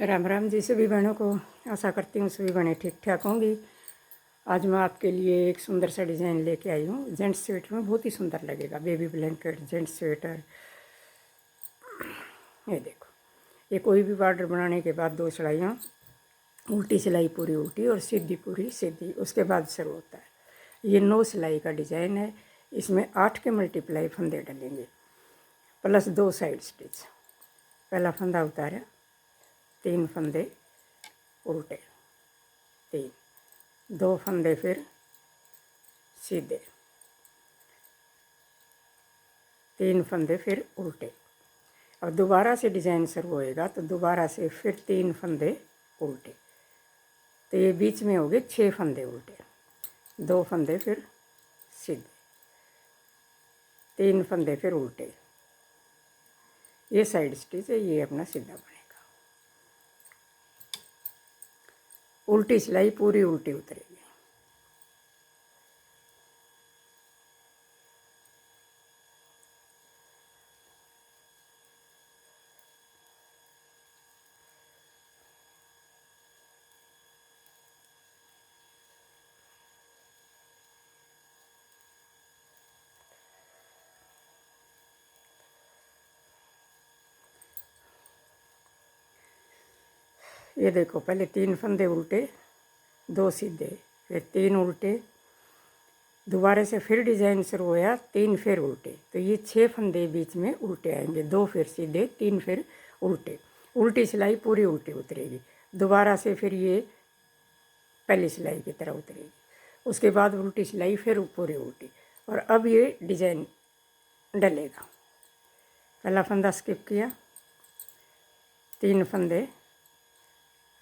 राम राम जी सभी बहनों को। आशा करती हूँ सभी बहनें ठीक ठाक होंगी। आज मैं आपके लिए एक सुंदर सा डिज़ाइन लेके आई हूँ। जेंट्स स्वेटर में बहुत ही सुंदर लगेगा। Baby blanket, gents sweater. ये देखो, ये कोई भी बॉर्डर बनाने के बाद 2 सिलाइयाँ, उल्टी सिलाई पूरी उल्टी और सीधी पूरी सीधी, उसके बाद शुरू होता है। ये 9 सिलाई का डिज़ाइन है। इसमें 8 के मल्टीप्लाई फंदे डलेंगे प्लस 2 साइड स्टिच। पहला फंदा उतारा, 3 फंदे उल्टे, 3, 2 फंदे फिर सीधे, 3 फंदे फिर उल्टे। और दोबारा से डिज़ाइन शुरू होएगा तो दोबारा से फिर 3 फंदे उल्टे, तो ये बीच में हो गए 6 फंदे उल्टे, 2 फंदे फिर सीधे, 3 फंदे फिर उल्टे। ये साइड स्टिच है, ये अपना सीधा बनेगा। उल्टी सिलाई पूरी उल्टी उतरेगी। ये देखो, पहले 3 फंदे उल्टे, 2 सीधे, फिर 3 उल्टे, दोबारा से फिर डिज़ाइन शुरू होया, 3 फिर उल्टे, तो ये 6 फंदे बीच में उल्टे आएंगे, 2 फिर सीधे, 3 फिर उल्टे। उल्टी सिलाई पूरी उल्टी उतरेगी। दोबारा से फिर ये पहली सिलाई की तरह उतरेगी। उसके बाद उल्टी सिलाई फिर पूरी उल्टी। और अब ये डिज़ाइन डलेगा। पहला फंदा स्किप किया, 3 फंदे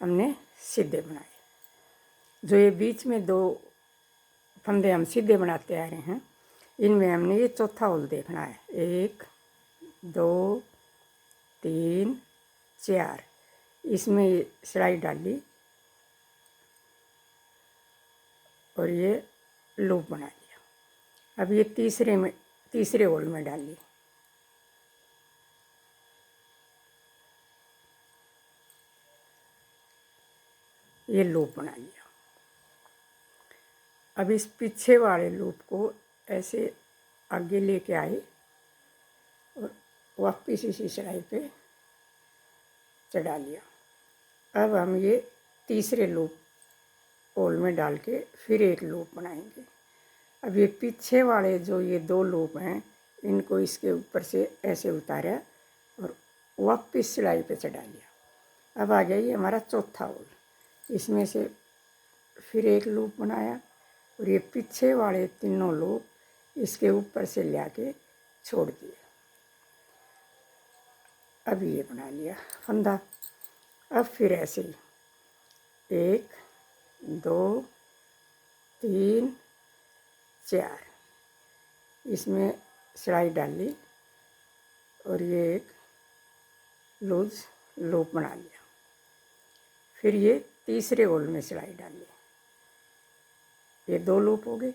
हमने सीधे बनाए। जो ये बीच में 2 फंदे हम सीधे बनाते आ रहे हैं, इनमें हमने ये चौथा होल देखना है। 1, 2, 3, 4, इसमें ये सिलाई डाली और ये लूप बना लिया। अब ये तीसरे होल में डाली, ये लूप बना लिया। अब इस पीछे वाले लूप को ऐसे आगे लेके आए और वापस इसी सिलाई पे चढ़ा लिया। अब हम ये तीसरे लूप होल में डाल के फिर एक लूप बनाएंगे। अब ये पीछे वाले जो ये 2 लूप हैं, इनको इसके ऊपर से ऐसे उतारा और वापस सिलाई पे चढ़ा लिया। अब आ गया ये हमारा चौथा होल। इसमें से फिर एक लूप बनाया और ये पीछे वाले तीनों लूप इसके ऊपर से ले आके छोड़ दिए। अब ये बना लिया फंदा। अब फिर ऐसे ही 1, 2, 3, 4, इसमें सिलाई डाली और ये एक लूज लूप बना लिया। फिर ये तीसरे होल में सिलाई डाली, ये 2 लूप हो गए।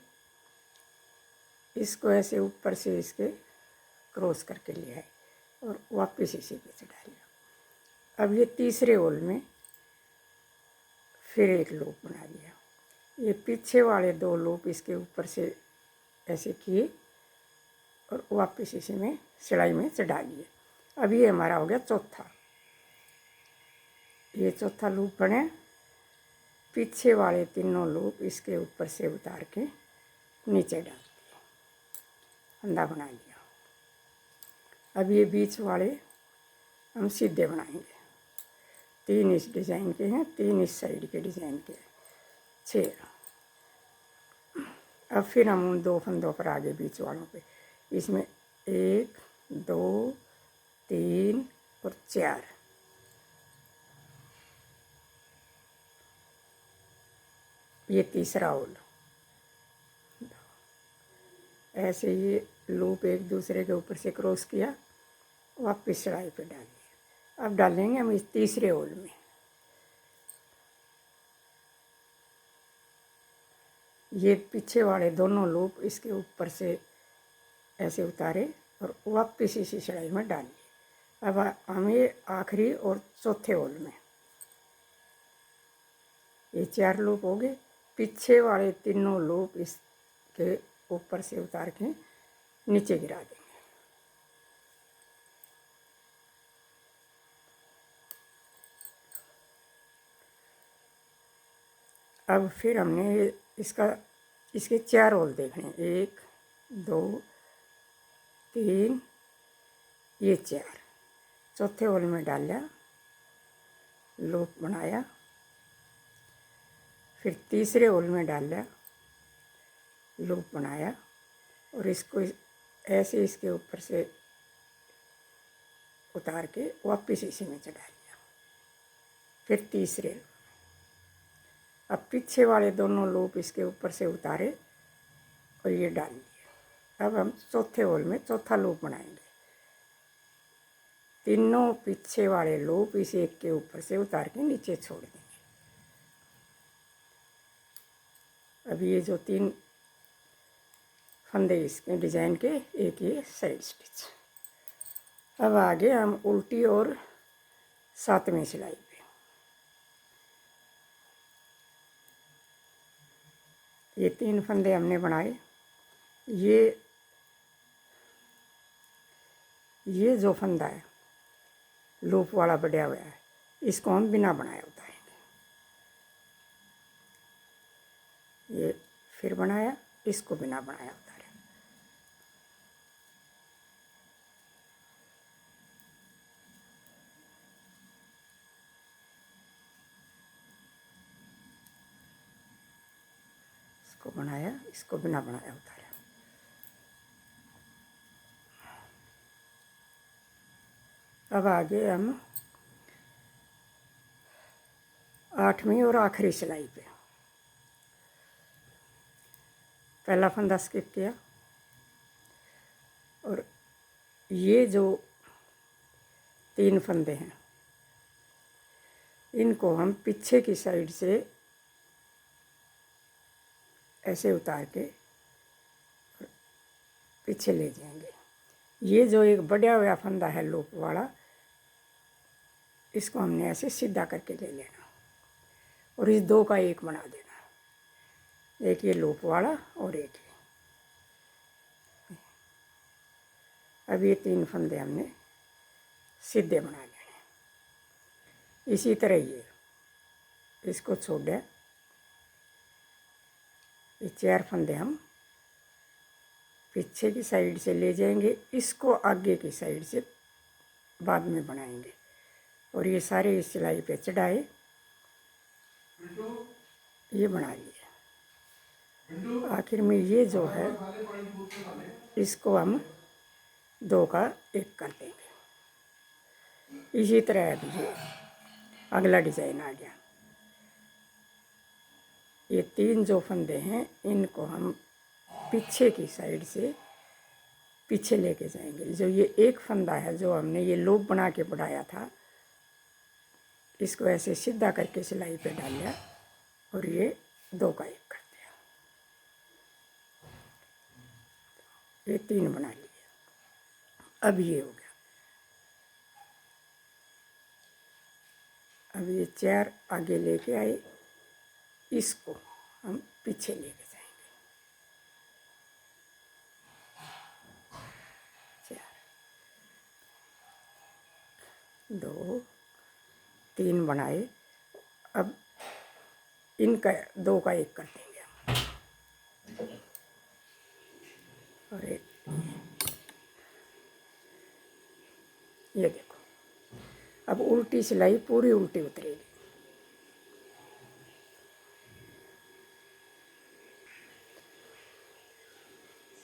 इसको ऐसे ऊपर से इसके क्रॉस करके ले आए और वापस इसी पे चढ़ा लिया। अब ये तीसरे होल में फिर एक लूप बना लिया। ये पीछे वाले 2 लूप इसके ऊपर से ऐसे किए और वापस इसी में सिलाई में चढ़ा लिए। अब ये हमारा हो गया चौथा। ये चौथा लूप बने, पीछे वाले तीनों लूप इसके ऊपर से उतार के नीचे डाल दिए, फंदा बना लिया। अब ये बीच वाले हम सीधे बनाएंगे। 3 इस डिज़ाइन के हैं, 3 इस साइड के डिज़ाइन के, 6। अब फिर हम उन 2 फंदों पर आगे बीच वालों पे, इसमें 1, 2, 3 और 4, ये तीसरा होल। ऐसे ये लूप एक दूसरे के ऊपर से क्रॉस किया, वापस सिलाई पे डालिए। अब डालेंगे हम इस तीसरे होल में। ये पीछे वाले दोनों लूप इसके ऊपर से ऐसे उतारे और वापस इसी सिलाई में डालिए। अब हम ये आखिरी और चौथे होल में ये 4 लूप हो गए। पीछे वाले तीनों लूप इसके ऊपर से उतार के नीचे गिरा देंगे। अब फिर हमने इसके 4 होल देखने, 1 2 3, ये 4। चौथे होल में डाला, लूप बनाया, फिर तीसरे होल में डाला, लूप बनाया, और इसको ऐसे इसके ऊपर से उतार के वापस इसी में चढ़ा लिया। फिर तीसरे, अब पीछे वाले दोनों लूप इसके ऊपर से उतारे और ये डाल लिया। अब हम चौथे होल में चौथा लूप बनाएंगे। तीनों पीछे वाले लूप इस एक के ऊपर से उतार के नीचे छोड़ देंगे। अब ये जो 3 फंदे इसके डिजाइन के, एक ये साइड स्टिच। अब आगे हम उल्टी और 7वीं सिलाई पे ये 3 फंदे हमने बनाए। ये जो फंदा है लूप वाला बढ़िया हुआ है, इसको हम बिना बनाए उतारेंगे। ये फिर बनाया, इसको बिना बनाया उतारे। इसको बनाया, इसको बिना बनाया उतारा। अब आगे हम 8वीं और आखिरी सिलाई पे पहला फंदा स्किप किया, और ये जो 3 फंदे हैं इनको हम पीछे की साइड से ऐसे उतार के पीछे ले जाएंगे। ये जो एक बढ़िया हुआ फंदा है लूप वाला, इसको हमने ऐसे सीधा करके ले लेना और इस 2 का 1 बना देना। एक ये लूप वाला और एक ये। अब ये 3 फंदे हमने सीधे बना लेने। इसी तरह ये इसको छोड़, ये 4 फंदे हम पीछे की साइड से ले जाएंगे, इसको आगे की साइड से बाद में बनाएंगे। और ये सारे इस सिलाई पे चढ़ाए, ये बना लिया। आखिर में ये जो है इसको हम 2 का 1 कर देंगे। इसी तरह अब ये अगला डिज़ाइन आ गया। ये 3 जो फंदे हैं इनको हम पीछे की साइड से पीछे लेके जाएंगे। जो ये एक फंदा है जो हमने ये लूप बना के बढ़ाया था, इसको ऐसे सीधा करके सिलाई पे डाल लिया और ये 2 का 1 कर दिया। ये 3 बना लिया। अब ये हो गया। अब ये 4 आगे लेके आए, इसको हम पीछे लेके जाएंगे। 4 2 3 बनाए। अब इनका 2 का 1 कर देंगे हम। और ये देखो, अब उल्टी सिलाई पूरी उल्टी उतरेगी।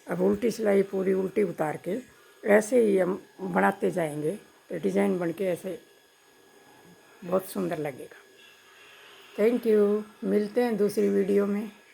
अब उल्टी सिलाई पूरी उल्टी उतार के ऐसे ही हम बनाते जाएंगे तो डिज़ाइन बन के ऐसे बहुत सुंदर लगेगा। Thank you. मिलते हैं दूसरी वीडियो में।